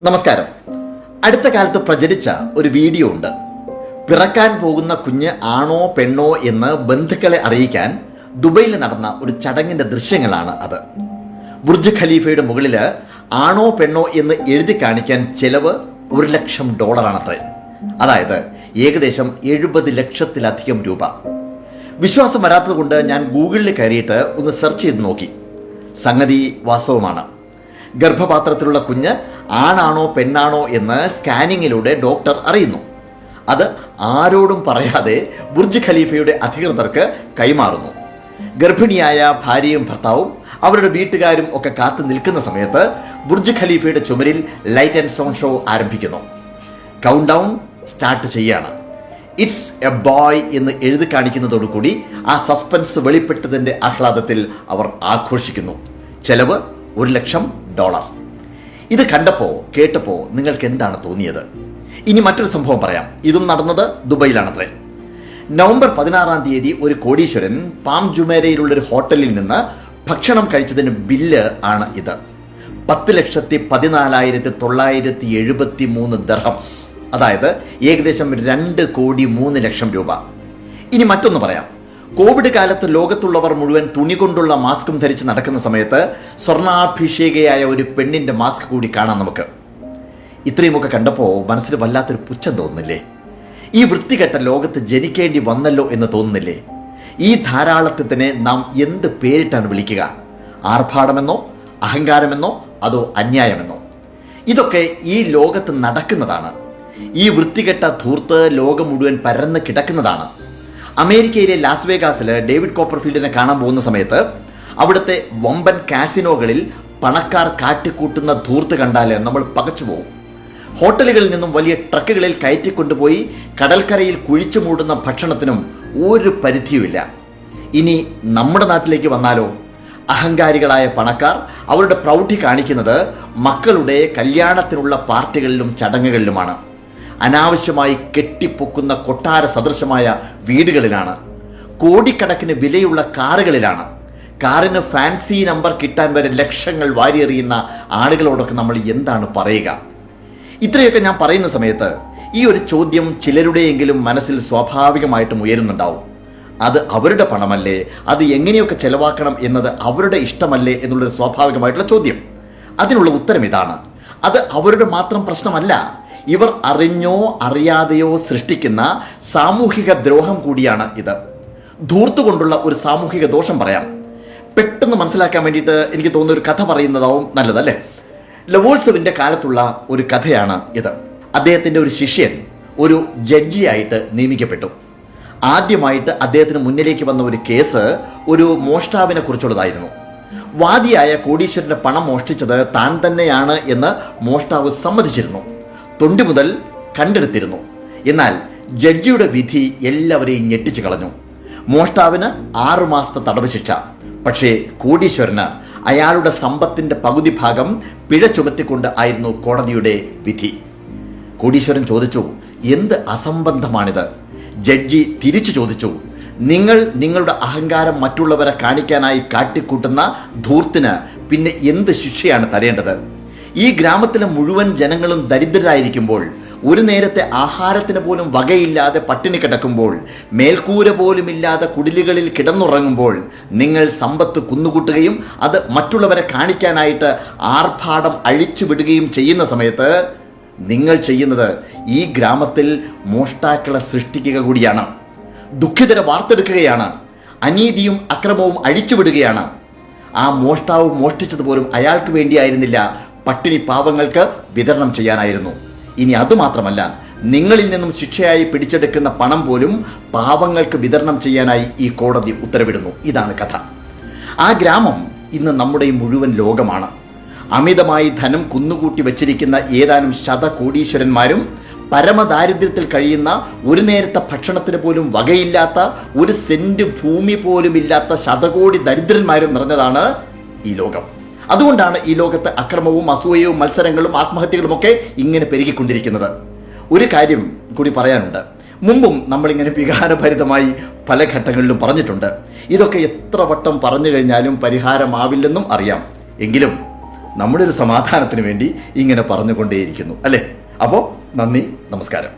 നമസ്കാരം. അടുത്ത കാലത്ത് പ്രചരിച്ച ഒരു വീഡിയോ ഉണ്ട്. പിറക്കാൻ പോകുന്ന കുഞ്ഞ് ആണോ പെണ്ണോ എന്ന് ബന്ധുക്കളെ അറിയിക്കാൻ ദുബൈയിൽ നടന്ന ഒരു ചടങ്ങിന്റെ ദൃശ്യങ്ങളാണ് അത്. ബുർജ് ഖലീഫയുടെ മുകളിൽ ആണോ പെണ്ണോ എന്ന് എഴുതി കാണിക്കാൻ ചെലവ് $1,00,000 അതായത് ഏകദേശം 70 ലക്ഷത്തിലധികം രൂപ. വിശ്വാസം വരാത്തത് കൊണ്ട് ഞാൻ ഗൂഗിളിൽ കയറിയിട്ട് ഒന്ന് സെർച്ച് ചെയ്ത് നോക്കി. സംഗതി വാസ്തവമാണ്. ഗർഭപാത്രത്തിലുള്ള കുഞ്ഞ് ആണാണോ പെണ്ണാണോ എന്ന് സ്കാനിങ്ങിലൂടെ ഡോക്ടർ അറിയുന്നു. അത് ആരോടും പറയാതെ ബുർജ് ഖലീഫയുടെ അധികൃതർക്ക് കൈമാറുന്നു. ഗർഭിണിയായ ഭാര്യയും ഭർത്താവും അവരുടെ വീട്ടുകാരും ഒക്കെ കാത്തു നിൽക്കുന്ന സമയത്ത് ബുർജ് ഖലീഫയുടെ ചുമരിൽ ലൈറ്റ് ആൻഡ് സൗണ്ട് ഷോ ആരംഭിക്കുന്നു. കൗണ്ട് ഡൗൺ സ്റ്റാർട്ട് ചെയ്യാണ്. ഇറ്റ്സ് എ ബോയ് എന്ന് എഴുതി കാണിക്കുന്നതോടുകൂടി ആ സസ്പെൻസ് വെളിപ്പെട്ടതിന്റെ ആഹ്ലാദത്തിൽ അവർ ആഘോഷിക്കുന്നു. ചെലവ് $1,00,000. ഇത് കണ്ടപ്പോ കേട്ടപ്പോ നിങ്ങൾക്ക് എന്താണ് തോന്നിയത്? ഇനി മറ്റൊരു സംഭവം പറയാം. ഇതും നടന്നത് ദുബൈയിലാണത്രേ. നവംബർ 16 ഒരു കോടീശ്വരൻ പാം ജുമേരയിലുള്ള ഒരു ഹോട്ടലിൽ നിന്ന് ഭക്ഷണം കഴിച്ചതിന് ബില്ല് ആണ് ഇത്. 10,14,973 ദർഹംസ്, അതായത് ഏകദേശം 2,03,00,000 രൂപ. ഇനി മറ്റൊന്ന് പറയാം. കോവിഡ് കാലത്ത് ലോകത്തുള്ളവർ മുഴുവൻ തുണി കൊണ്ടുള്ള മാസ്കും ധരിച്ച് നടക്കുന്ന സമയത്ത് സ്വർണ്ണാഭിഷേകയായ ഒരു പെണ്ണിന്റെ മാസ്ക് കൂടി കാണാം നമുക്ക്. ഇത്രയുമൊക്കെ കണ്ടപ്പോൾ മനസ്സിൽ വല്ലാത്തൊരു പുച്ഛം തോന്നുന്നില്ലേ? ഈ വൃത്തികെട്ട ലോകത്ത് ജനിക്കേണ്ടി വന്നല്ലോ എന്ന് തോന്നുന്നില്ലേ? ഈ ധാരാളത്വത്തിനെ നാം എന്ത് പേരിട്ടാണ് വിളിക്കുക? ആർഭാടമെന്നോ, അഹങ്കാരമെന്നോ, അതോ അന്യായമെന്നോ? ഇതൊക്കെ ഈ ലോകത്ത് നടക്കുന്നതാണ്. ഈ വൃത്തികെട്ട ധൂർത്ത് ലോകം മുഴുവൻ പരന്ന് കിടക്കുന്നതാണ്. അമേരിക്കയിലെ ലാസ് വേഗാസിൽ ഡേവിഡ് കോപ്പർഫീൽഡിനെ കാണാൻ പോകുന്ന സമയത്ത് അവിടുത്തെ വമ്പൻ കാസിനോകളിൽ പണക്കാർ കാട്ടിക്കൂട്ടുന്ന ധൂർത്ത് കണ്ടാൽ നമ്മൾ പകച്ചു പോകും. ഹോട്ടലുകളിൽ നിന്നും വലിയ ട്രക്കുകളിൽ കയറ്റിക്കൊണ്ടുപോയി കടൽക്കരയിൽ കുഴിച്ചു മൂടുന്ന ഭക്ഷണത്തിനും ഒരു പരിധിയുമില്ല. ഇനി നമ്മുടെ നാട്ടിലേക്ക് വന്നാലോ? അഹങ്കാരികളായ പണക്കാർ അവരുടെ പ്രൗഢി കാണിക്കുന്നത് മക്കളുടെ കല്യാണത്തിനുള്ള പാർട്ടികളിലും ചടങ്ങുകളിലുമാണ്. അനാവശ്യമായി കെട്ടിപ്പൊക്കുന്ന കൊട്ടാര സദൃശമായ വീടുകളിലാണ്. കോടിക്കണക്കിന് വിലയുള്ള കാറുകളിലാണ്. കാറിന് ഫാൻസി നമ്പർ കിട്ടാൻ വരെ ലക്ഷങ്ങൾ വാരിയെറിയുന്ന ആളുകളോടൊക്കെ നമ്മൾ എന്താണ് പറയുക? ഇത്രയൊക്കെ ഞാൻ പറയുന്ന സമയത്ത് ഈ ഒരു ചോദ്യം ചിലരുടെയെങ്കിലും മനസ്സിൽ സ്വാഭാവികമായിട്ടും ഉയരുന്നുണ്ടാവും. അത് അവരുടെ പണമല്ലേ, അത് എങ്ങനെയൊക്കെ ചെലവാക്കണം എന്നത് അവരുടെ ഇഷ്ടമല്ലേ എന്നുള്ളൊരു സ്വാഭാവികമായിട്ടുള്ള ചോദ്യം. അതിനുള്ള ഉത്തരം ഇതാണ്. അത് അവരുടെ മാത്രം പ്രശ്നമല്ല. ഇവർ അറിഞ്ഞോ അറിയാതെയോ സൃഷ്ടിക്കുന്ന സാമൂഹിക ദ്രോഹം കൂടിയാണ് ഇത്. ധൂർത്തുകൊണ്ടുള്ള ഒരു സാമൂഹിക ദോഷം പറയാം. പെട്ടെന്ന് മനസ്സിലാക്കാൻ വേണ്ടിയിട്ട് എനിക്ക് തോന്നുന്ന ഒരു കഥ പറയുന്നതാവും നല്ലതല്ലേ? ലവോൾസവിന്റെ കാലത്തുള്ള ഒരു കഥയാണ് ഇത്. അദ്ദേഹത്തിന്റെ ഒരു ശിഷ്യൻ ഒരു ജഡ്ജിയായിട്ട് നിയമിക്കപ്പെട്ടു. ആദ്യമായിട്ട് അദ്ദേഹത്തിന് മുന്നിലേക്ക് വന്ന ഒരു കേസ് ഒരു മോഷ്ടാവിനെ കുറിച്ചുള്ളതായിരുന്നു. വാദിയായ കോടീശ്വരന്റെ പണം മോഷ്ടിച്ചത് താൻ തന്നെയാണ് എന്ന് മോഷ്ടാവ് സമ്മതിച്ചിരുന്നു. തൊണ്ടി മുതൽ കണ്ടെടുത്തിരുന്നു. എന്നാൽ ജഡ്ജിയുടെ വിധി എല്ലാവരെയും ഞെട്ടിച്ചു കളഞ്ഞു. മോഷ്ടാവിന് 6 മാസത്തെ തടവ് ശിക്ഷ. പക്ഷേ കോടീശ്വരന് അയാളുടെ സമ്പത്തിന്റെ പകുതി ഭാഗം പിഴ ചുമത്തിക്കൊണ്ട് ആയിരുന്നു കോടതിയുടെ വിധി. കോടീശ്വരൻ ചോദിച്ചു, എന്ത് അസംബന്ധമാണിത്? ജഡ്ജി തിരിച്ചു ചോദിച്ചു, നിങ്ങൾ നിങ്ങളുടെ അഹങ്കാരം മറ്റുള്ളവരെ കാണിക്കാനായി കാട്ടിക്കൂട്ടുന്ന ധൂർത്തിന് പിന്നെ എന്ത് ശിക്ഷയാണ് തരേണ്ടത്? ഈ ഗ്രാമത്തിലെ മുഴുവൻ ജനങ്ങളും ദരിദ്രരായിരിക്കുമ്പോൾ, ഒരു നേരത്തെ ആഹാരത്തിന് പോലും വകയില്ലാതെ പട്ടിണി കിടക്കുമ്പോൾ, മേൽക്കൂര പോലുമില്ലാതെ കുടിലുകളിൽ കിടന്നുറങ്ങുമ്പോൾ നിങ്ങൾ സമ്പത്ത് കുന്നുകൂട്ടുകയും അത് മറ്റുള്ളവരെ കാണിക്കാനായിട്ട് ആർഭാടം അഴിച്ചുവിടുകയും ചെയ്യുന്ന സമയത്ത് നിങ്ങൾ ചെയ്യുന്നത് ഈ ഗ്രാമത്തിൽ മോഷ്ടാക്കളെ സൃഷ്ടിക്കുക കൂടിയാണ്. ദുഃഖിതരെ വാർത്തെടുക്കുകയാണ്. അനീതിയും അക്രമവും അഴിച്ചുവിടുകയാണ്. ആ മോഷ്ടാവ് മോഷ്ടിച്ചതുപോലും അയാൾക്ക് വേണ്ടിയായിരുന്നില്ല, പട്ടിണി പാവങ്ങൾക്ക് വിതരണം ചെയ്യാനായിരുന്നു. ഇനി അതുമാത്രമല്ല, നിങ്ങളിൽ നിന്നും ശിക്ഷയായി പിടിച്ചെടുക്കുന്ന പണം പോലും പാവങ്ങൾക്ക് വിതരണം ചെയ്യാനായി ഈ കോടതി ഉത്തരവിടുന്നു. ഇതാണ് കഥ. ആ ഗ്രാമം ഇന്ന് നമ്മുടെ മുഴുവൻ ലോകമാണ്. അമിതമായി ധനം കുന്നുകൂട്ടി വച്ചിരിക്കുന്ന ഏതാനും ശതകോടീശ്വരന്മാരും പരമദാരിദ്ര്യത്തിൽ കഴിയുന്ന, ഒരു നേരത്തെ ഭക്ഷണത്തിന് പോലും വകയില്ലാത്ത, ഒരു സെന്റ് ഭൂമി പോലും ഇല്ലാത്ത ശതകോടി ദരിദ്രന്മാരും നിറഞ്ഞതാണ് ഈ ലോകം. അതുകൊണ്ടാണ് ഈ ലോകത്ത് അക്രമവും അസൂയവും മത്സരങ്ങളും ആത്മഹത്യകളും ഒക്കെ ഇങ്ങനെ പെരുകിക്കൊണ്ടിരിക്കുന്നത്. ഒരു കാര്യം കൂടി പറയാനുണ്ട്. മുമ്പും നമ്മളിങ്ങനെ വികാരഭരിതമായി പല ഘട്ടങ്ങളിലും പറഞ്ഞിട്ടുണ്ട്. ഇതൊക്കെ എത്ര വട്ടം പറഞ്ഞു കഴിഞ്ഞാലും പരിഹാരമാവില്ലെന്നും അറിയാം. എങ്കിലും നമ്മുടെ ഒരു സമാധാനത്തിന് വേണ്ടി ഇങ്ങനെ പറഞ്ഞുകൊണ്ടേയിരിക്കുന്നു അല്ലേ? അപ്പോൾ നന്ദി, നമസ്കാരം.